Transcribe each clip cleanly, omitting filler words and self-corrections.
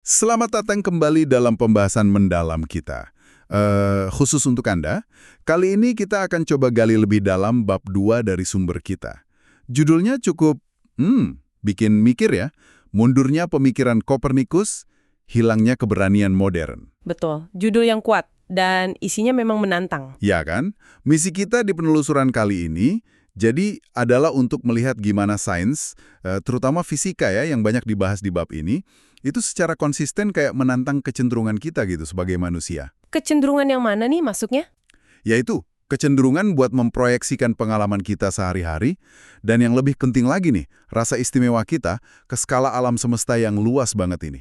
Selamat datang kembali dalam pembahasan mendalam kita. Khusus untuk Anda, kali ini kita akan coba gali lebih dalam bab 2 dari sumber kita. Judulnya cukup, bikin mikir ya. Mundurnya pemikiran Kopernikus, hilangnya keberanian modern. Betul, judul yang kuat dan isinya memang menantang. Ya kan? Misi kita di penelusuran kali ini jadi adalah untuk melihat gimana sains, terutama fisika ya yang banyak dibahas di bab ini, itu secara konsisten kayak menantang kecenderungan kita gitu sebagai manusia. Kecenderungan yang mana nih masuknya? Yaitu kecenderungan buat memproyeksikan pengalaman kita sehari-hari, dan yang lebih penting lagi nih, rasa istimewa kita ke skala alam semesta yang luas banget ini.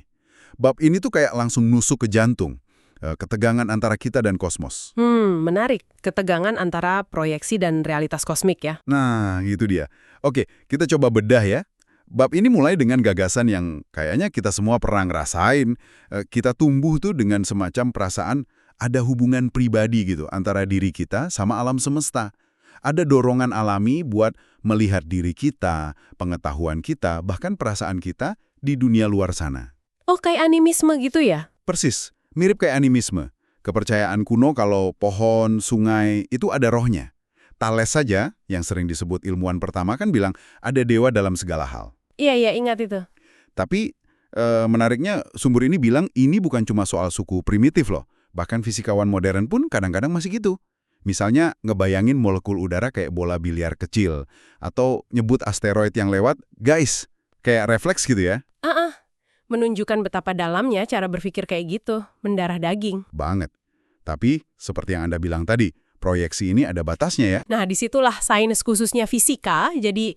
Bab ini tuh kayak langsung nusuk ke jantung, ketegangan antara kita dan kosmos. Menarik. Ketegangan antara proyeksi dan realitas kosmik ya. Nah, itu dia. Oke, kita coba bedah ya. Bab ini mulai dengan gagasan yang kayaknya kita semua pernah ngerasain. Kita tumbuh tuh dengan semacam perasaan ada hubungan pribadi gitu antara diri kita sama alam semesta. Ada dorongan alami buat melihat diri kita, pengetahuan kita, bahkan perasaan kita di dunia luar sana. Oh, kayak animisme gitu ya? Persis, mirip kayak animisme. Kepercayaan kuno kalau pohon, sungai, itu ada rohnya. Thales saja, yang sering disebut ilmuwan pertama kan bilang ada dewa dalam segala hal. Iya, ingat itu. Tapi menariknya sumber ini bilang ini bukan cuma soal suku primitif loh. Bahkan fisikawan modern pun kadang-kadang masih gitu. Misalnya ngebayangin molekul udara kayak bola biliar kecil. Atau nyebut asteroid yang lewat, guys, kayak refleks gitu ya. Menunjukkan betapa dalamnya cara berpikir kayak gitu, mendarah daging. Banget. Tapi seperti yang Anda bilang tadi, proyeksi ini ada batasnya ya. Nah, disitulah sains khususnya fisika jadi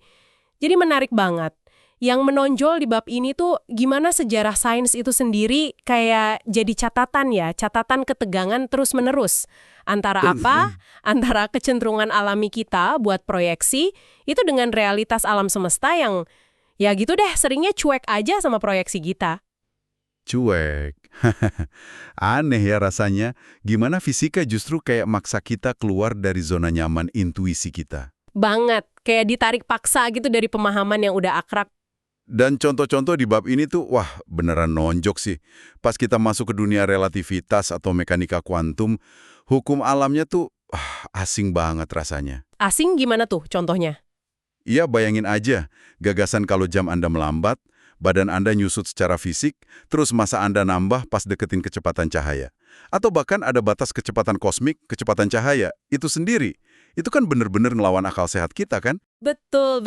menarik banget. Yang menonjol di bab ini tuh gimana sejarah sains itu sendiri kayak jadi catatan ketegangan terus-menerus. Antara apa? Antara kecenderungan alami kita buat proyeksi, itu dengan realitas alam semesta yang, ya gitu deh, seringnya cuek aja sama proyeksi kita. Cuek. Aneh ya rasanya, gimana fisika justru kayak maksa kita keluar dari zona nyaman intuisi kita. Banget, kayak ditarik paksa gitu dari pemahaman yang udah akrab. Dan contoh-contoh di bab ini tuh, wah beneran nonjok sih. Pas kita masuk ke dunia relativitas atau mekanika kuantum, hukum alamnya tuh asing banget rasanya. Asing gimana tuh contohnya? Iya, bayangin aja, gagasan kalau jam Anda melambat, badan Anda nyusut secara fisik, terus massa Anda nambah pas deketin kecepatan cahaya. Atau bahkan ada batas kecepatan kosmik, kecepatan cahaya, itu sendiri. Itu kan bener-bener ngelawan akal sehat kita kan? Betul.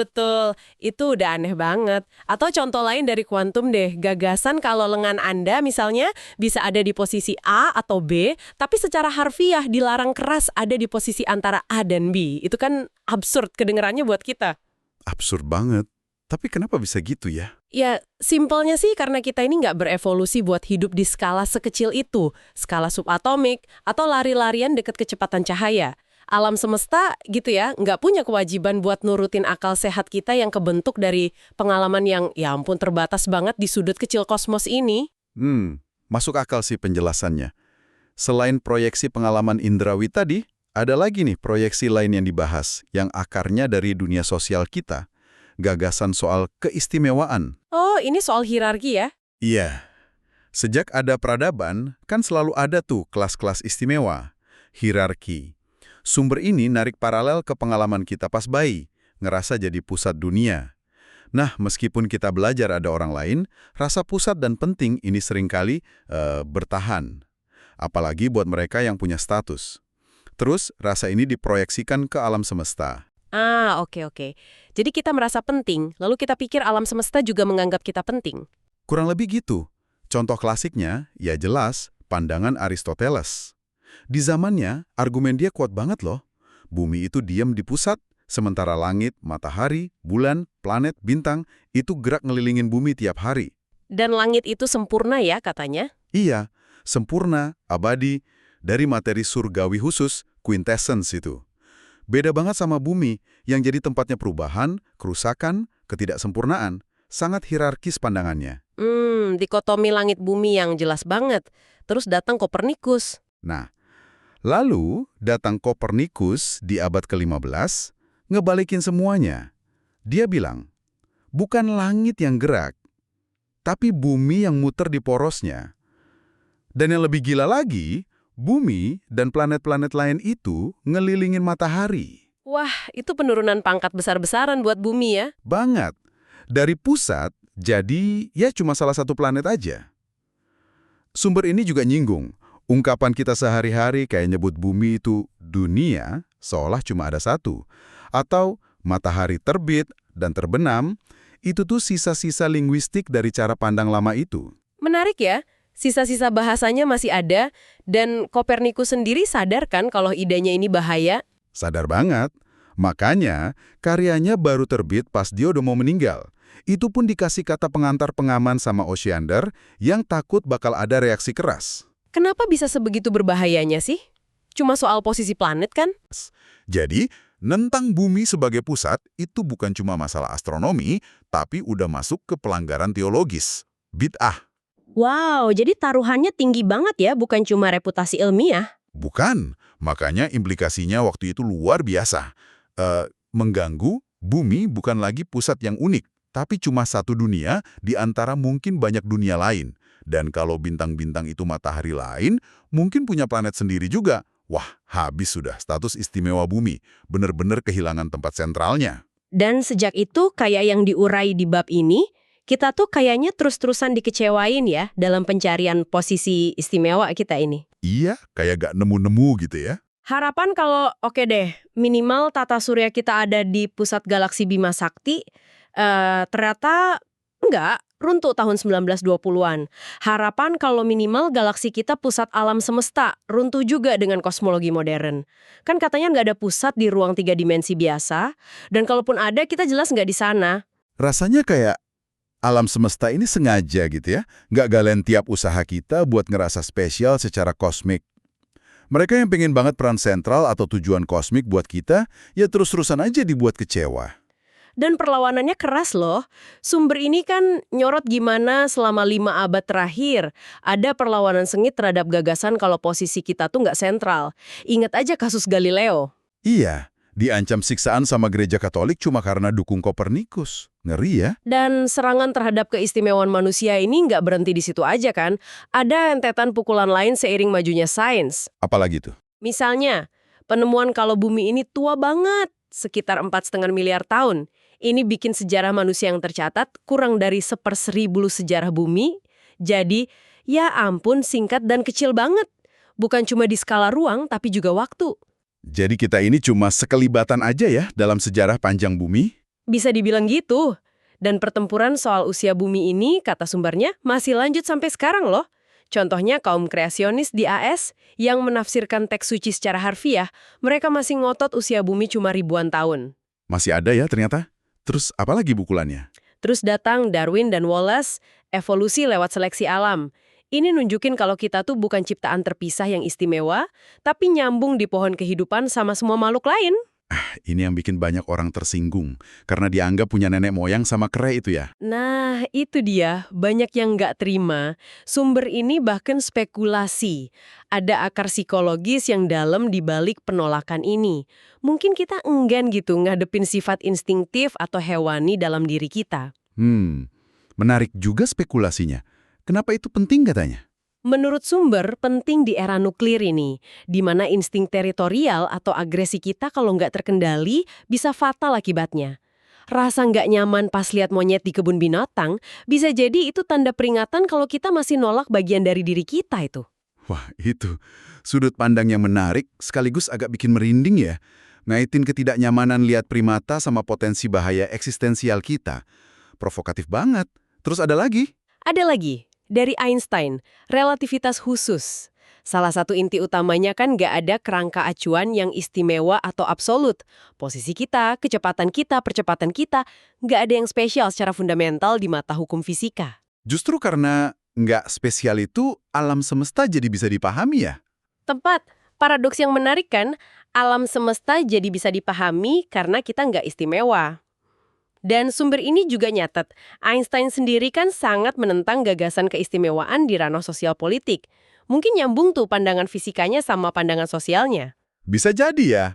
Itu udah aneh banget. Atau contoh lain dari kuantum deh, gagasan kalau lengan Anda misalnya bisa ada di posisi A atau B, tapi secara harfiah dilarang keras ada di posisi antara A dan B. Itu kan absurd kedengerannya buat kita. Absurd banget. Tapi kenapa bisa gitu ya? Ya, simpelnya sih karena kita ini nggak berevolusi buat hidup di skala sekecil itu, skala subatomik, atau lari-larian deket kecepatan cahaya. Alam semesta gitu ya, nggak punya kewajiban buat nurutin akal sehat kita yang kebentuk dari pengalaman yang ya ampun terbatas banget di sudut kecil kosmos ini. Masuk akal sih penjelasannya. Selain proyeksi pengalaman indrawi tadi, ada lagi nih proyeksi lain yang dibahas, yang akarnya dari dunia sosial kita. Gagasan soal keistimewaan. Oh, ini soal hierarki ya? Iya. Sejak ada peradaban, kan selalu ada tuh kelas-kelas istimewa. Hierarki. Sumber ini narik paralel ke pengalaman kita pas bayi, ngerasa jadi pusat dunia. Nah, meskipun kita belajar ada orang lain, rasa pusat dan penting ini seringkali bertahan. Apalagi buat mereka yang punya status. Terus, rasa ini diproyeksikan ke alam semesta. Oke. Jadi kita merasa penting, lalu kita pikir alam semesta juga menganggap kita penting. Kurang lebih gitu. Contoh klasiknya, ya jelas, pandangan Aristoteles. Di zamannya, argumen dia kuat banget loh. Bumi itu diam di pusat, sementara langit, matahari, bulan, planet, bintang itu gerak ngelilingin bumi tiap hari. Dan langit itu sempurna ya katanya? Iya, sempurna, abadi, dari materi surgawi khusus, quintessence itu. Beda banget sama bumi yang jadi tempatnya perubahan, kerusakan, ketidaksempurnaan. Sangat hierarkis pandangannya. Dikotomi langit bumi yang jelas banget. Terus datang Kopernikus. Nah, lalu datang Kopernikus di abad ke-15, ngebalikin semuanya. Dia bilang, bukan langit yang gerak, tapi bumi yang muter di porosnya. Dan yang lebih gila lagi, bumi dan planet-planet lain itu ngelilingin matahari. Wah, itu penurunan pangkat besar-besaran buat bumi ya. Banget. Dari pusat, jadi ya cuma salah satu planet aja. Sumber ini juga nyinggung. Ungkapan kita sehari-hari kayak nyebut bumi itu dunia, seolah cuma ada satu. Atau matahari terbit dan terbenam, itu tuh sisa-sisa linguistik dari cara pandang lama itu. Menarik ya, sisa-sisa bahasanya masih ada, dan Kopernikus sendiri sadar kan kalau idenya ini bahaya? Sadar banget. Makanya, karyanya baru terbit pas dia udah mau meninggal. Itu pun dikasih kata pengantar pengaman sama Osiander yang takut bakal ada reaksi keras. Kenapa bisa sebegitu berbahayanya sih? Cuma soal posisi planet kan? Jadi, nentang bumi sebagai pusat itu bukan cuma masalah astronomi, tapi udah masuk ke pelanggaran teologis. Bid'ah. Wow, jadi taruhannya tinggi banget ya, bukan cuma reputasi ilmiah. Bukan. Makanya implikasinya waktu itu luar biasa. Mengganggu, bumi bukan lagi pusat yang unik, tapi cuma satu dunia di antara mungkin banyak dunia lain. Dan kalau bintang-bintang itu matahari lain, mungkin punya planet sendiri juga. Wah, habis sudah status istimewa bumi. Bener-bener kehilangan tempat sentralnya. Dan sejak itu, kayak yang diurai di bab ini, kita tuh kayaknya terus-terusan dikecewain ya dalam pencarian posisi istimewa kita ini. Iya, kayak gak nemu-nemu gitu ya. Harapan kalau oke deh, minimal tata surya kita ada di pusat galaksi Bima Sakti, ternyata enggak, runtuh tahun 1920-an. Harapan kalau minimal galaksi kita pusat alam semesta, runtuh juga dengan kosmologi modern. Kan katanya nggak ada pusat di ruang 3 dimensi biasa, dan kalaupun ada kita jelas nggak di sana. Rasanya kayak alam semesta ini sengaja gitu ya, nggak galen tiap usaha kita buat ngerasa spesial secara kosmik. Mereka yang pengen banget peran sentral atau tujuan kosmik buat kita, ya terus-terusan aja dibuat kecewa. Dan perlawanannya keras loh. Sumber ini kan nyorot gimana selama 5 abad terakhir ada perlawanan sengit terhadap gagasan kalau posisi kita tuh nggak sentral. Ingat aja kasus Galileo. Iya, diancam siksaan sama gereja Katolik cuma karena dukung Kopernikus. Ngeri ya? Dan serangan terhadap keistimewaan manusia ini nggak berhenti di situ aja kan. Ada rentetan pukulan lain seiring majunya sains. Apalagi tuh? Misalnya, penemuan kalau bumi ini tua banget, sekitar 4,5 miliar tahun. Ini bikin sejarah manusia yang tercatat kurang dari 1/1000 sejarah bumi. Jadi, ya ampun singkat dan kecil banget. Bukan cuma di skala ruang, tapi juga waktu. Jadi kita ini cuma sekelibatan aja ya dalam sejarah panjang bumi? Bisa dibilang gitu. Dan pertempuran soal usia bumi ini, kata sumbernya, masih lanjut sampai sekarang loh. Contohnya kaum kreasionis di AS yang menafsirkan teks suci secara harfiah, mereka masih ngotot usia bumi cuma ribuan tahun. Masih ada ya ternyata? Terus apa lagi bukulannya? Terus datang Darwin dan Wallace, evolusi lewat seleksi alam. Ini nunjukin kalau kita tuh bukan ciptaan terpisah yang istimewa, tapi nyambung di pohon kehidupan sama semua makhluk lain. Ini yang bikin banyak orang tersinggung, karena dianggap punya nenek moyang sama kera itu ya. Nah, itu dia. Banyak yang nggak terima. Sumber ini bahkan spekulasi. Ada akar psikologis yang dalam di balik penolakan ini. Mungkin kita enggan gitu ngadepin sifat instingtif atau hewani dalam diri kita. Menarik juga spekulasinya. Kenapa itu penting katanya? Menurut sumber, penting di era nuklir ini, di mana insting teritorial atau agresi kita kalau nggak terkendali bisa fatal akibatnya. Rasa nggak nyaman pas lihat monyet di kebun binatang, bisa jadi itu tanda peringatan kalau kita masih nolak bagian dari diri kita itu. Wah, itu. Sudut pandang yang menarik sekaligus agak bikin merinding ya. Ngaitin ketidaknyamanan lihat primata sama potensi bahaya eksistensial kita. Provokatif banget. Terus ada lagi? Ada lagi. Dari Einstein, relativitas khusus. Salah satu inti utamanya kan nggak ada kerangka acuan yang istimewa atau absolut. Posisi kita, kecepatan kita, percepatan kita, nggak ada yang spesial secara fundamental di mata hukum fisika. Justru karena nggak spesial itu, alam semesta jadi bisa dipahami ya? Tepat. Paradoks yang menarik kan, alam semesta jadi bisa dipahami karena kita nggak istimewa. Dan sumber ini juga nyatet, Einstein sendiri kan sangat menentang gagasan keistimewaan di ranah sosial politik. Mungkin nyambung tuh pandangan fisikanya sama pandangan sosialnya. Bisa jadi ya.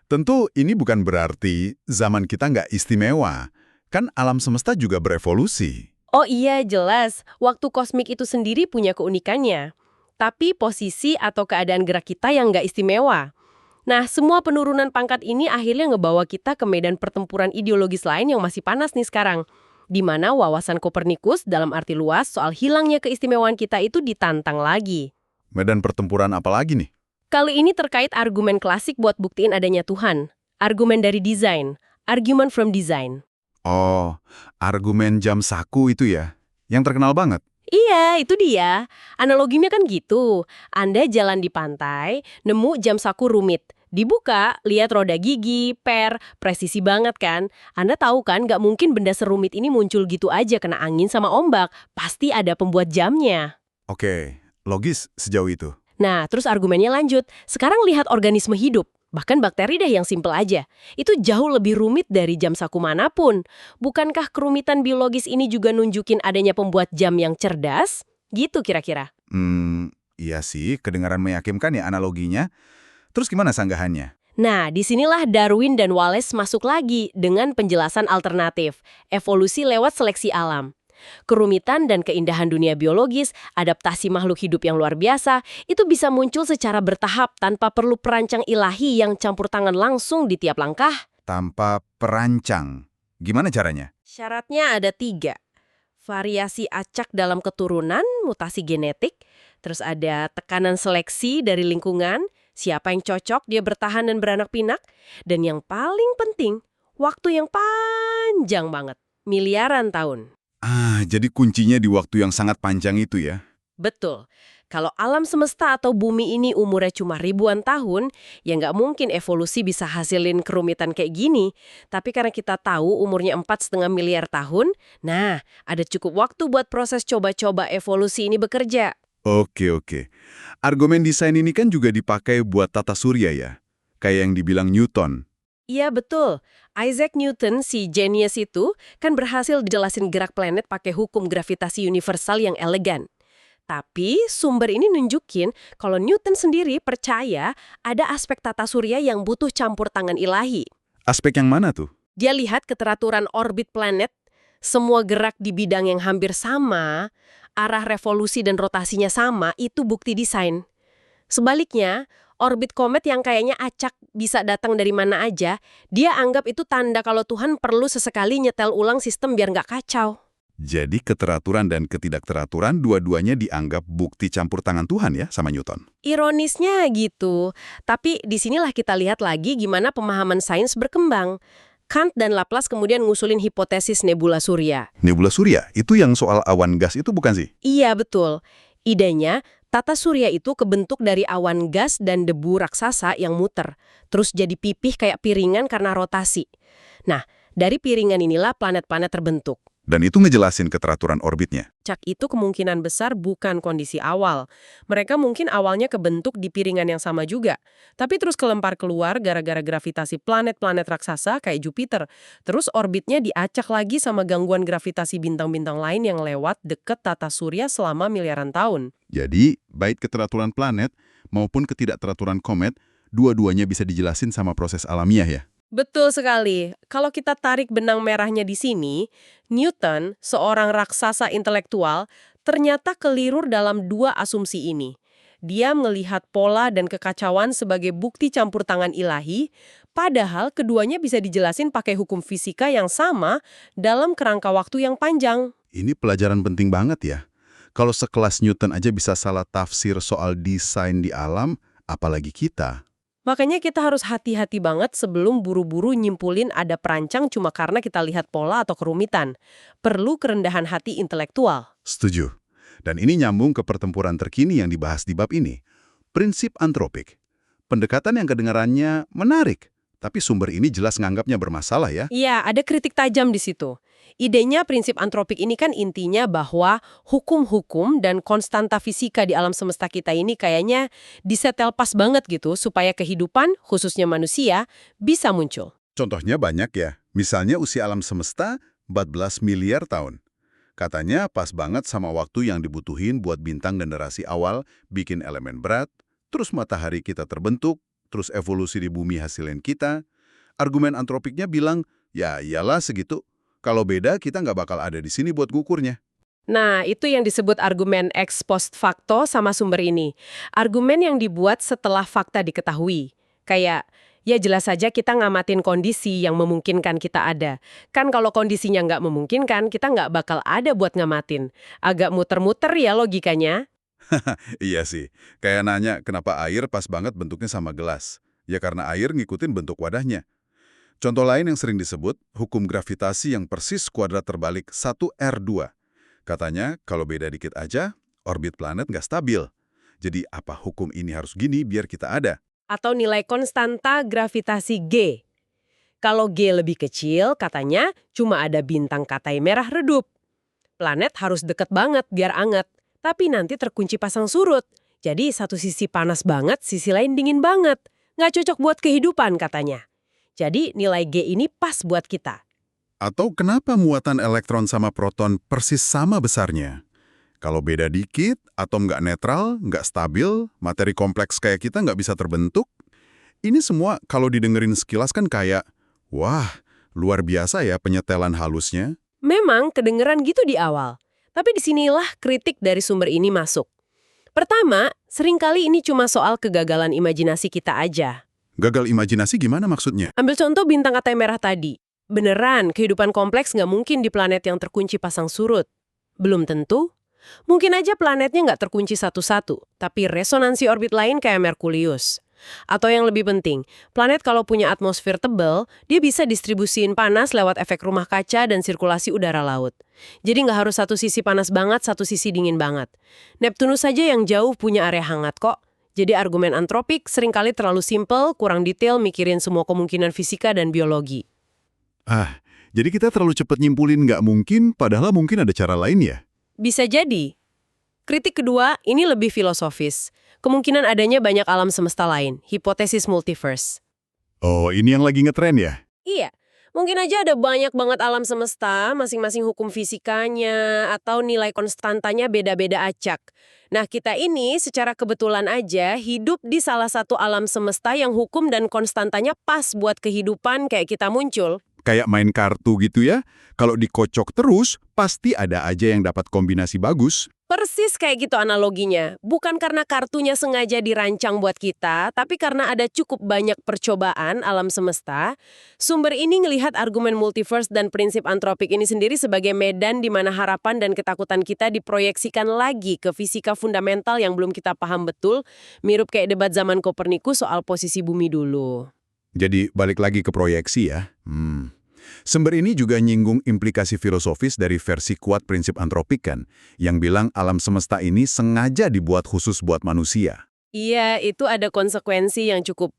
Tentu ini bukan berarti zaman kita nggak istimewa. Kan alam semesta juga berevolusi. Oh iya, jelas. Waktu kosmik itu sendiri punya keunikannya. Tapi posisi atau keadaan gerak kita yang nggak istimewa. Nah, semua penurunan pangkat ini akhirnya ngebawa kita ke medan pertempuran ideologis lain yang masih panas nih sekarang. Di mana wawasan Kopernikus dalam arti luas soal hilangnya keistimewaan kita itu ditantang lagi. Medan pertempuran apa lagi nih? Kali ini terkait argumen klasik buat buktiin adanya Tuhan. Argumen dari desain. Argument from design. Oh, argumen jam saku itu ya? Yang terkenal banget. Iya, itu dia. Analoginya kan gitu. Anda jalan di pantai, nemu jam saku rumit. Dibuka, lihat roda gigi, per, presisi banget kan. Anda tahu kan nggak mungkin benda serumit ini muncul gitu aja kena angin sama ombak. Pasti ada pembuat jamnya. Oke, logis sejauh itu. Nah, terus argumennya lanjut. Sekarang lihat organisme hidup. Bahkan bakteri deh yang simpel aja. Itu jauh lebih rumit dari jam saku manapun. Bukankah kerumitan biologis ini juga nunjukin adanya pembuat jam yang cerdas? Gitu kira-kira. Iya sih, kedengaran meyakinkan ya analoginya. Terus gimana sanggahannya? Nah, disinilah Darwin dan Wallace masuk lagi dengan penjelasan alternatif. Evolusi lewat seleksi alam. Kerumitan dan keindahan dunia biologis, adaptasi makhluk hidup yang luar biasa, itu bisa muncul secara bertahap tanpa perlu perancang ilahi yang campur tangan langsung di tiap langkah. Tanpa perancang. Gimana caranya? Syaratnya ada 3. Variasi acak dalam keturunan, mutasi genetik, terus ada tekanan seleksi dari lingkungan, siapa yang cocok dia bertahan dan beranak pinak, dan yang paling penting, waktu yang panjang banget, miliaran tahun. Jadi kuncinya di waktu yang sangat panjang itu ya? Betul. Kalau alam semesta atau bumi ini umurnya cuma ribuan tahun, ya nggak mungkin evolusi bisa hasilin kerumitan kayak gini. Tapi karena kita tahu umurnya 4,5 miliar tahun, nah ada cukup waktu buat proses coba-coba evolusi ini bekerja. Oke. Argumen desain ini kan juga dipakai buat tata surya ya? Kayak yang dibilang Newton. Iya betul, Isaac Newton, si genius itu, kan berhasil dijelasin gerak planet pakai hukum gravitasi universal yang elegan. Tapi sumber ini nunjukin kalau Newton sendiri percaya ada aspek tata surya yang butuh campur tangan ilahi. Aspek yang mana tuh? Dia lihat keteraturan orbit planet, semua gerak di bidang yang hampir sama, arah revolusi dan rotasinya sama, itu bukti desain. Sebaliknya, orbit komet yang kayaknya acak bisa datang dari mana aja, dia anggap itu tanda kalau Tuhan perlu sesekali nyetel ulang sistem biar nggak kacau. Jadi keteraturan dan ketidakteraturan dua-duanya dianggap bukti campur tangan Tuhan ya sama Newton. Ironisnya gitu. Tapi disinilah kita lihat lagi gimana pemahaman sains berkembang. Kant dan Laplace kemudian ngusulin hipotesis nebula surya. Nebula surya, itu yang soal awan gas itu bukan sih? Iya, betul. Idenya, tata surya itu kebentuk dari awan gas dan debu raksasa yang muter, terus jadi pipih kayak piringan karena rotasi. Nah, dari piringan inilah planet-planet terbentuk. Dan itu ngejelasin keteraturan orbitnya. Cak itu kemungkinan besar bukan kondisi awal. Mereka mungkin awalnya kebentuk di piringan yang sama juga. Tapi terus kelempar keluar gara-gara gravitasi planet-planet raksasa kayak Jupiter. Terus orbitnya diacak lagi sama gangguan gravitasi bintang-bintang lain yang lewat deket tata surya selama miliaran tahun. Jadi, baik keteraturan planet maupun ketidakteraturan komet, dua-duanya bisa dijelasin sama proses alamiah ya? Betul sekali. Kalau kita tarik benang merahnya di sini, Newton, seorang raksasa intelektual, ternyata keliru dalam 2 asumsi ini. Dia melihat pola dan kekacauan sebagai bukti campur tangan ilahi, padahal keduanya bisa dijelasin pakai hukum fisika yang sama dalam kerangka waktu yang panjang. Ini pelajaran penting banget ya. Kalau sekelas Newton aja bisa salah tafsir soal desain di alam, apalagi kita. Makanya kita harus hati-hati banget sebelum buru-buru nyimpulin ada perancang cuma karena kita lihat pola atau kerumitan. Perlu kerendahan hati intelektual. Setuju. Dan ini nyambung ke pertempuran terkini yang dibahas di bab ini. Prinsip antropik. Pendekatan yang kedengarannya menarik, tapi sumber ini jelas nganggapnya bermasalah ya. Iya, ada kritik tajam di situ. Idenya prinsip antropik ini kan intinya bahwa hukum-hukum dan konstanta fisika di alam semesta kita ini kayaknya disetel pas banget gitu supaya kehidupan, khususnya manusia, bisa muncul. Contohnya banyak ya. Misalnya usia alam semesta 14 miliar tahun. Katanya pas banget sama waktu yang dibutuhin buat bintang generasi awal bikin elemen berat, terus matahari kita terbentuk, terus evolusi di bumi hasilin kita. Argumen antropiknya bilang, ya iyalah segitu. Kalau beda, kita nggak bakal ada di sini buat ngukurnya. Nah, itu yang disebut argumen ex post facto sama sumber ini. Argumen yang dibuat setelah fakta diketahui. Kayak, ya jelas saja kita ngamatin kondisi yang memungkinkan kita ada. Kan kalau kondisinya nggak memungkinkan, kita nggak bakal ada buat ngamatin. Agak muter-muter ya logikanya. Iya sih, kayak nanya kenapa air pas banget bentuknya sama gelas. Ya karena air ngikutin bentuk wadahnya. Contoh lain yang sering disebut, hukum gravitasi yang persis kuadrat terbalik 1R2. Katanya, kalau beda dikit aja, orbit planet nggak stabil. Jadi apa hukum ini harus gini biar kita ada? Atau nilai konstanta gravitasi G. Kalau G lebih kecil, katanya cuma ada bintang katai merah redup. Planet harus deket banget biar anget, tapi nanti terkunci pasang surut. Jadi satu sisi panas banget, sisi lain dingin banget. Nggak cocok buat kehidupan katanya. Jadi nilai G ini pas buat kita. Atau kenapa muatan elektron sama proton persis sama besarnya? Kalau beda dikit, atom nggak netral, nggak stabil, materi kompleks kayak kita nggak bisa terbentuk. Ini semua kalau didengerin sekilas kan kayak, wah, luar biasa ya penyetelan halusnya. Memang kedengeran gitu di awal. Tapi disinilah kritik dari sumber ini masuk. Pertama, seringkali ini cuma soal kegagalan imajinasi kita aja. Gagal imajinasi gimana maksudnya? Ambil contoh bintang katai merah tadi. Beneran, kehidupan kompleks nggak mungkin di planet yang terkunci pasang surut. Belum tentu. Mungkin aja planetnya nggak terkunci satu-satu, tapi resonansi orbit lain kayak Merkurius. Atau yang lebih penting, planet kalau punya atmosfer tebal, dia bisa distribusiin panas lewat efek rumah kaca dan sirkulasi udara laut. Jadi nggak harus satu sisi panas banget, satu sisi dingin banget. Neptunus saja yang jauh punya area hangat kok. Jadi argumen antropik seringkali terlalu simpel, kurang detail mikirin semua kemungkinan fisika dan biologi. Jadi kita terlalu cepat nyimpulin nggak mungkin, padahal mungkin ada cara lain ya? Bisa jadi. Kritik kedua, ini lebih filosofis. Kemungkinan adanya banyak alam semesta lain, hipotesis multiverse. Oh, ini yang lagi ngetren ya? Iya, mungkin aja ada banyak banget alam semesta, masing-masing hukum fisikanya, atau nilai konstantanya beda-beda acak. Nah, kita ini secara kebetulan aja hidup di salah satu alam semesta yang hukum dan konstantanya pas buat kehidupan kayak kita muncul. Kayak main kartu gitu ya? Kalau dikocok terus, pasti ada aja yang dapat kombinasi bagus. Persis kayak gitu analoginya. Bukan karena kartunya sengaja dirancang buat kita, tapi karena ada cukup banyak percobaan alam semesta. Sumber ini ngelihat argumen multiverse dan prinsip antropik ini sendiri sebagai medan di mana harapan dan ketakutan kita diproyeksikan lagi ke fisika fundamental yang belum kita paham betul, mirip kayak debat zaman Kopernikus soal posisi bumi dulu. Jadi balik lagi ke proyeksi ya. Sumber ini juga nyinggung implikasi filosofis dari versi kuat prinsip antropik kan, yang bilang alam semesta ini sengaja dibuat khusus buat manusia. Iya, itu ada konsekuensi yang cukup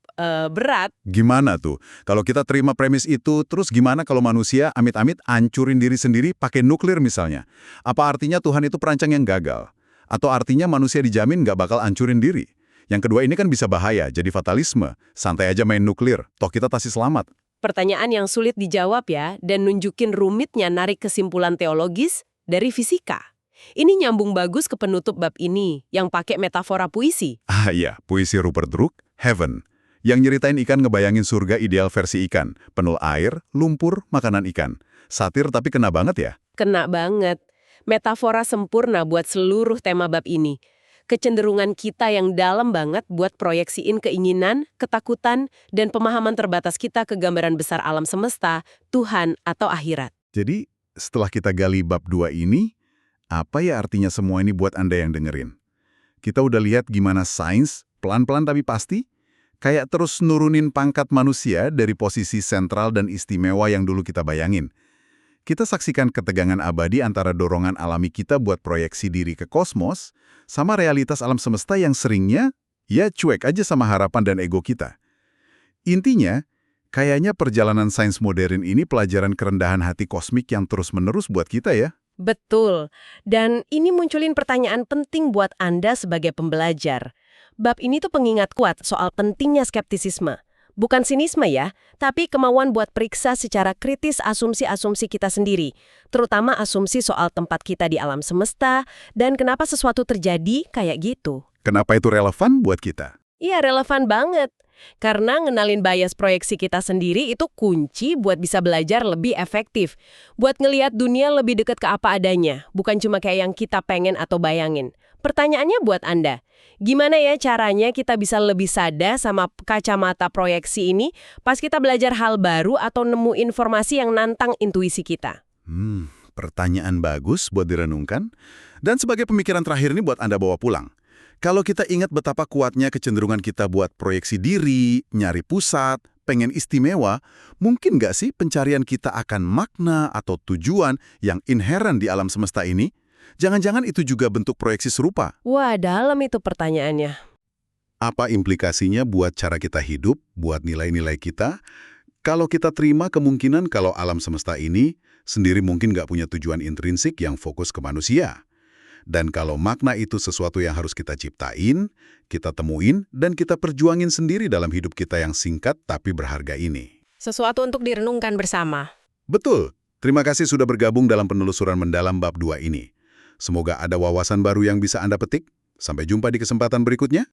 berat. Gimana tuh? Kalau kita terima premis itu, terus gimana kalau manusia amit-amit hancurin diri sendiri pakai nuklir misalnya? Apa artinya Tuhan itu perancang yang gagal? Atau artinya manusia dijamin nggak bakal hancurin diri? Yang kedua ini kan bisa bahaya, jadi fatalisme. Santai aja main nuklir, toh kita pasti selamat. Pertanyaan yang sulit dijawab ya, dan nunjukin rumitnya narik kesimpulan teologis dari fisika. Ini nyambung bagus ke penutup bab ini, yang pakai metafora puisi. Iya, puisi Rupert Brooke, Heaven. Yang nyeritain ikan ngebayangin surga ideal versi ikan. Penuh air, lumpur, makanan ikan. Satir tapi kena banget ya? Kena banget. Metafora sempurna buat seluruh tema bab ini. Kecenderungan kita yang dalam banget buat proyeksiin keinginan, ketakutan, dan pemahaman terbatas kita ke gambaran besar alam semesta, Tuhan, atau akhirat. Jadi, setelah kita gali bab 2 ini, apa ya artinya semua ini buat Anda yang dengerin? Kita udah lihat gimana sains, pelan-pelan tapi pasti, kayak terus nurunin pangkat manusia dari posisi sentral dan istimewa yang dulu kita bayangin. Kita saksikan ketegangan abadi antara dorongan alami kita buat proyeksi diri ke kosmos, sama realitas alam semesta yang seringnya, ya cuek aja sama harapan dan ego kita. Intinya, kayaknya perjalanan sains modern ini pelajaran kerendahan hati kosmik yang terus-menerus buat kita ya. Betul. Dan ini munculin pertanyaan penting buat Anda sebagai pembelajar. Bab ini tuh pengingat kuat soal pentingnya skeptisisme. Bukan sinisme ya, tapi kemauan buat periksa secara kritis asumsi-asumsi kita sendiri, terutama asumsi soal tempat kita di alam semesta dan kenapa sesuatu terjadi kayak gitu. Kenapa itu relevan buat kita? Iya, relevan banget. Karena ngenalin bias proyeksi kita sendiri itu kunci buat bisa belajar lebih efektif. Buat ngelihat dunia lebih dekat ke apa adanya, bukan cuma kayak yang kita pengen atau bayangin. Pertanyaannya buat Anda, gimana ya caranya kita bisa lebih sadar sama kacamata proyeksi ini pas kita belajar hal baru atau nemu informasi yang nantang intuisi kita? Pertanyaan bagus buat direnungkan. Dan sebagai pemikiran terakhir ini buat Anda bawa pulang. Kalau kita ingat betapa kuatnya kecenderungan kita buat proyeksi diri, nyari pusat, pengen istimewa, mungkin nggak sih pencarian kita akan makna atau tujuan yang inheren di alam semesta ini? Jangan-jangan itu juga bentuk proyeksi serupa. Wah, dalam itu pertanyaannya. Apa implikasinya buat cara kita hidup, buat nilai-nilai kita? Kalau kita terima kemungkinan kalau alam semesta ini sendiri mungkin nggak punya tujuan intrinsik yang fokus ke manusia. Dan kalau makna itu sesuatu yang harus kita ciptain, kita temuin, dan kita perjuangin sendiri dalam hidup kita yang singkat tapi berharga ini. Sesuatu untuk direnungkan bersama. Betul. Terima kasih sudah bergabung dalam penelusuran mendalam bab 2 ini. Semoga ada wawasan baru yang bisa Anda petik. Sampai jumpa di kesempatan berikutnya.